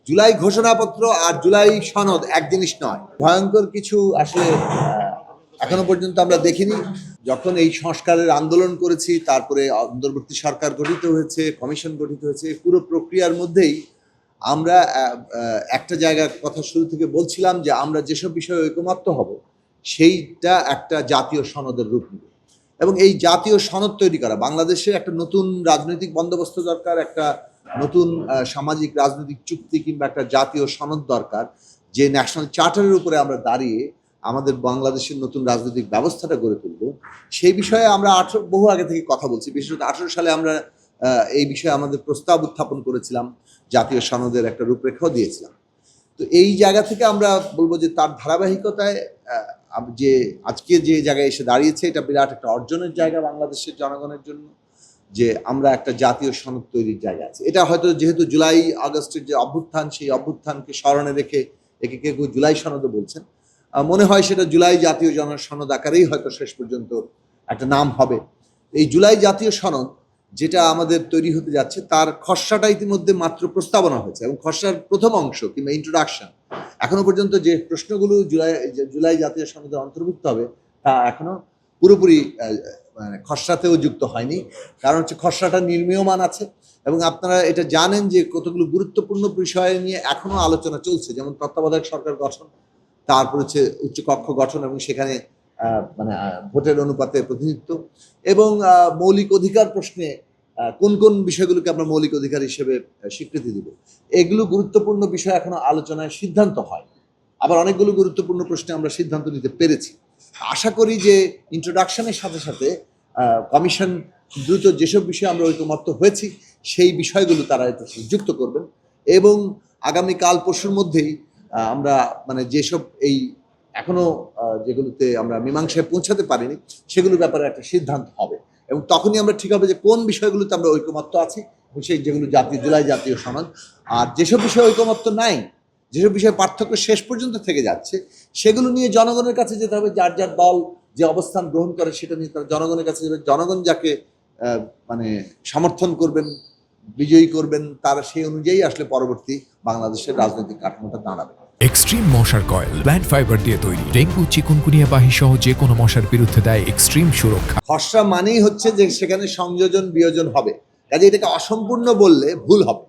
জুলাই ঘোষণাপত্র আর জুলাই সনদ এক জিনিস নয়। ভয়ঙ্কর কিছু আসলে এখনো পর্যন্ত আমরা দেখিনি। যখন এই সংস্কারের আন্দোলন করেছি, তারপরে অন্তর্বর্তী সরকার গঠিত হয়েছে, কমিশন গঠিত হয়েছে, পুরো প্রক্রিয়ার মধ্যেই আমরা একটা জায়গার কথা শুরু থেকে বলছিলাম যে আমরা যেসব বিষয়ে ঐকমত্য হব সেইটা একটা জাতীয় সনদের রূপ নেবে। এবং এই জাতীয় সনদ তৈরি করা, বাংলাদেশের একটা নতুন রাজনৈতিক বন্দোবস্ত দরকার, একটা নতুন সামাজিক রাজনৈতিক চুক্তি কিংবা একটা জাতীয় সনদ দরকার, যে ন্যাশনাল চার্টারের উপরে আমরা দাঁড়িয়ে আমাদের বাংলাদেশের নতুন রাজনৈতিক ব্যবস্থাটা গড়ে তুলব। সেই বিষয়ে আমরা বহু আগে থেকে কথা বলছি। বিশেষত 18 সালে আমরা এই বিষয়ে আমাদের প্রস্তাব উত্থাপন করেছিলাম, জাতীয় সনদের একটা রূপরেখাও দিয়েছিলাম। তো এই জায়গা থেকে আমরা বলবো যে তার ধারাবাহিকতায় যে আজকে যে জায়গায় এসে দাঁড়িয়েছে, এটা বিরাট একটা অর্জনের জায়গা বাংলাদেশের জনগণের জন্য, যে আমরা একটা জাতীয় সনদ তৈরির জায়গা আছে। এটা হয়তো যেহেতু জুলাই আগস্টের যে অভ্যুত্থান, সেই অভ্যুত্থানকে স্মরণে রেখে একে কেউ জুলাই সনদও বলছেন, মনে হয় সেটা জুলাই জাতীয় সনদ আকারেই হয়তো শেষ পর্যন্ত একটা নাম হবে। এই জুলাই জাতীয় সনদ যেটা আমাদের তৈরি হতে যাচ্ছে, তার খসড়াটা ইতিমধ্যে মাত্র প্রস্তাবনা হয়েছে, এবং খসড়ার প্রথম অংশ কিংবা ইন্ট্রোডাকশন এখনো পর্যন্ত যে প্রশ্নগুলো জুলাই জাতীয় সনদে অন্তর্ভুক্ত হবে তা এখনো পুরোপুরি মানে খসড়াতেও যুক্ত হয়নি। কারণ হচ্ছে খসড়াটা নির্মীয়মান আছে, এবং আপনারা এটা জানেন যে কতগুলো গুরুত্বপূর্ণ বিষয় নিয়ে এখনো আলোচনা চলছে, যেমন তত্ত্বাবধায়ক সরকার গঠন, তারপর হচ্ছে উচ্চকক্ষ গঠন এবং সেখানে মানে ভোটের অনুপাতে প্রতিনিধিত্ব, এবং মৌলিক অধিকার প্রশ্নে কোন কোন বিষয়গুলোকে আমরা মৌলিক অধিকার হিসেবে স্বীকৃতি দিব। এগুলো গুরুত্বপূর্ণ বিষয় এখনো আলোচনায় সিদ্ধান্ত হয়। আবার অনেকগুলো গুরুত্বপূর্ণ প্রশ্নে আমরা সিদ্ধান্ত নিতে পেরেছি। আশা করি যে ইন্ট্রোডাকশনের সাথে সাথে কমিশন দ্রুত যেসব বিষয়ে আমরা ঐকমত্য হয়েছি সেই বিষয়গুলো তারা এতে যুক্ত করবেন, এবং আগামী কাল পরশুর মধ্যেই আমরা মানে যেসব এই এখনো যেগুলোতে আমরা মীমাংসায় পৌঁছাতে পারিনি সেগুলোর ব্যাপারে একটা সিদ্ধান্ত হবে, এবং তখনই আমরা ঠিক হবে যে কোন বিষয়গুলোতে আমরা ঐকমত্য আছি, সেই যেগুলো জুলাই জাতীয় সনদ। আর যেসব বিষয়ে ঐকমত্য নাই, যেসব বিষয়ে পার্থক্য শেষ পর্যন্ত থেকে যাচ্ছে, সেগুলো নিয়ে জনগণের কাছে যেতে হবে। যার যার দল যে অবস্থান গ্রহণ করে সেটা নিয়ে তারা জনগণের কাছে যাবে। জনগণ যাকে মানে সমর্থন করবেন, বিজয়ী করবেন, তারা সেই অনুযায়ী আসলে পরবর্তী বাংলাদেশের রাজনৈতিক কাঠামোটা দাঁড়াবে। এক্সট্রিম মশার কয়েল প্ল্যান্ট ফাইবার দিয়ে তৈরি, ডেঙ্গু, চিকুনগুনিয়া বাহি সহ যে কোনো মশার বিরুদ্ধে দেয় এক্সট্রিম সুরক্ষা। খসড়া মানেই হচ্ছে যে সেখানে সংযোজন বিয়োজন হবে, কাজে এটাকে অসম্পূর্ণ বললে ভুল হবে।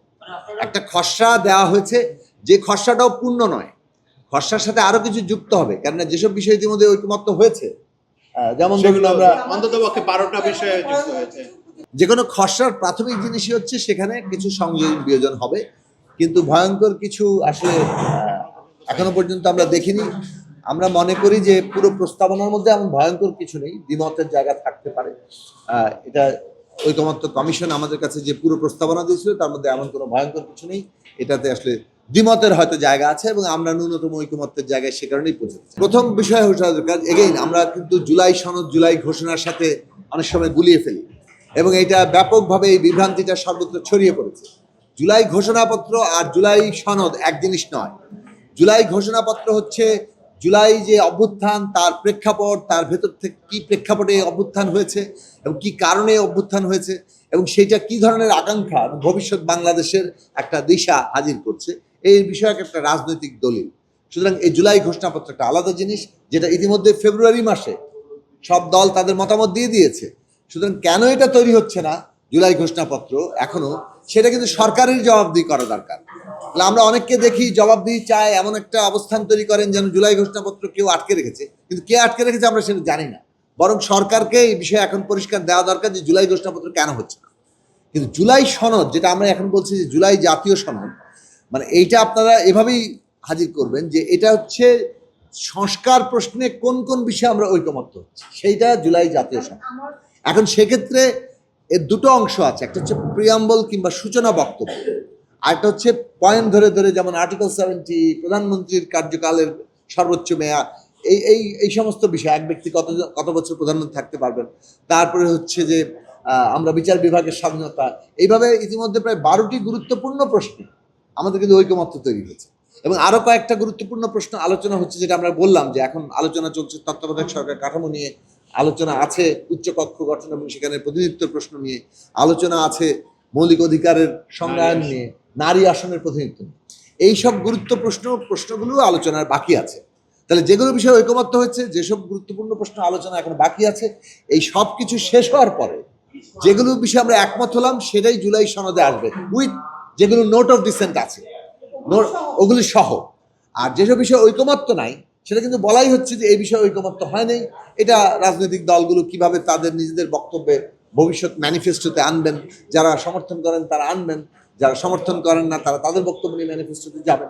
একটা খসড়া দেওয়া হয়েছে, যে খসড়াটাও পূর্ণ নয়, খসড়ার সাথে আরো কিছু যুক্ত হবে, কেননা যেসব বিষয় ইতিমধ্যে ঐকমত্য হয়েছে, যেমন ধরুন আমরা অন্ততপক্ষে 12টা বিষয়ে যুক্ত হয়েছে। যে কোনো খসড়ার প্রাথমিক জিনিসই হচ্ছে সেখানে কিছু সংযোজন বিয়োজন হবে, কিন্তু ভয়ঙ্কর কিছু আসলে এখনো পর্যন্ত আমরা দেখিনি। আমরা মনে করি যে পুরো প্রস্তাবনার মধ্যে এমন ভয়ঙ্কর কিছু নেই, দ্বিমতের জায়গা থাকতে পারে। এটা ঐকমত্য কমিশন আমাদের কাছে যে পুরো প্রস্তাবনা দিয়েছিল তার মধ্যে এমন কোনো ভয়ঙ্কর কিছু নেই। এটাতে আসলে দ্বিমতের হয়তো জায়গা আছে, এবং আমরা ন্যূনতম ঐকমত্যের জায়গায় সে কারণেই পৌঁছেছি। প্রথম বিষয় হচ্ছে এগেইন আমরা কিন্তু জুলাই সনদ, জুলাই ঘোষণার সাথে অনেক সময় গুলিয়ে ফেলি, এবং এটা ব্যাপকভাবে এই বিভ্রান্তিটা সর্বত্র ছড়িয়ে পড়েছে। জুলাই ঘোষণাপত্র আর জুলাই সনদ এক জিনিস নয়। জুলাই ঘোষণাপত্র হচ্ছে জুলাই যে অভ্যুত্থান, তার প্রেক্ষাপট, তার ভেতর থেকে কি প্রেক্ষাপটে অভ্যুত্থান হয়েছে এবং কি কারণে অভ্যুত্থান হয়েছে, এবং সেইটা কি ধরনের আকাঙ্ক্ষা ভবিষ্যৎ বাংলাদেশের একটা দিশা হাজির করছে, এই বিষয়ক একটা রাজনৈতিক দলিল। সুতরাং এই জুলাই ঘোষণাপত্র একটা আলাদা জিনিস, যেটা ইতিমধ্যে ফেব্রুয়ারি মাসে সব দল তাদের মতামত দিয়ে দিয়েছে। সুতরাং কেন এটা তৈরি হচ্ছে না জুলাই ঘোষণাপত্র এখনো, সেটা কিন্তু সরকারের জবাবদিহি করা দরকার। আমরা অনেককে দেখি জবাবদিহি চায়, এমন একটা অবস্থান তৈরি করেন যেন জুলাই ঘোষণাপত্র কেউ আটকে রেখেছে, কিন্তু কে আটকে রেখেছে আমরা সেটা জানি না। বরং সরকারকে এই বিষয়ে এখন পরিষ্কার দেওয়া দরকার যে জুলাই ঘোষণাপত্র কেন হচ্ছে না। কিন্তু জুলাই সনদ, যেটা আমরা এখন বলছি যে জুলাই জাতীয় সনদ, মানে এইটা আপনারা এভাবেই হাজির করবেন যে এটা হচ্ছে সংস্কার প্রশ্নে কোন কোন বিষয়ে আমরা ঐকমত্য হচ্ছে, সেইটা জুলাই জাতীয় সনদ। এখন সেক্ষেত্রে এর দুটো অংশ আছে, একটা হচ্ছে প্রিয়াম্বল কিংবা সূচনা বক্তব্য, আরেকটা হচ্ছে পয়েন্ট ধরে ধরে, যেমন আর্টিকেল 70, প্রধানমন্ত্রীর কার্যকালের সর্বোচ্চ মেয়াদ, এই এই এই সমস্ত বিষয়, এক ব্যক্তি কত বছর প্রধানমন্ত্রী থাকতে পারবেন, তারপরে হচ্ছে যে আমরা বিচার বিভাগের স্বাধীনতা, এইভাবে ইতিমধ্যে প্রায় 12টি গুরুত্বপূর্ণ প্রশ্নে আমাদের কিন্তু ঐকমত্য তৈরি হয়েছে। এবং আরো কয়েকটা গুরুত্বপূর্ণ প্রশ্ন আলোচনা হচ্ছে, যেটা আমরা বললাম যে এখন আলোচনা চলছে তত্ত্বাবধায়ক সরকার কাঠামো নিয়ে, আলোচনা আছে উচ্চকক্ষ গঠন এবং সেখানে প্রতিনিধিত্বের প্রশ্ন নিয়ে, আলোচনা আছে মৌলিক অধিকারের সংজ্ঞায়ন নিয়ে, নারী আসনের প্রতিনিধিত্ব নিয়ে। এই সব প্রশ্নগুলো আলোচনার বাকি আছে। তাহলে যেগুলো বিষয়ে ঐকমত্য হয়েছে, যেসব গুরুত্বপূর্ণ প্রশ্ন আলোচনা এখন বাকি আছে, এই সব কিছু শেষ হওয়ার পরে যেগুলো বিষয়ে আমরা একমত হলাম সেটাই জুলাই সনদে আসবে, উইথ যেগুলো নোট অফ ডিসেন্ট আছে ওগুলি সহ। আর যেসব বিষয়ে ঐকমত্য নাই সেটা কিন্তু বলাই হচ্ছে যে এই বিষয়ে ঐকমত্য হয় নাই। এটা রাজনৈতিক দলগুলো কিভাবে তাদের নিজেদের বক্তব্যে ভবিষ্যৎ ম্যানিফেস্টোতে আনবেন, যারা সমর্থন করেন তারা আনবেন, যারা সমর্থন করেন না তারা তাদের বক্তব্য নিয়ে ম্যানিফেস্টোতে যাবেন।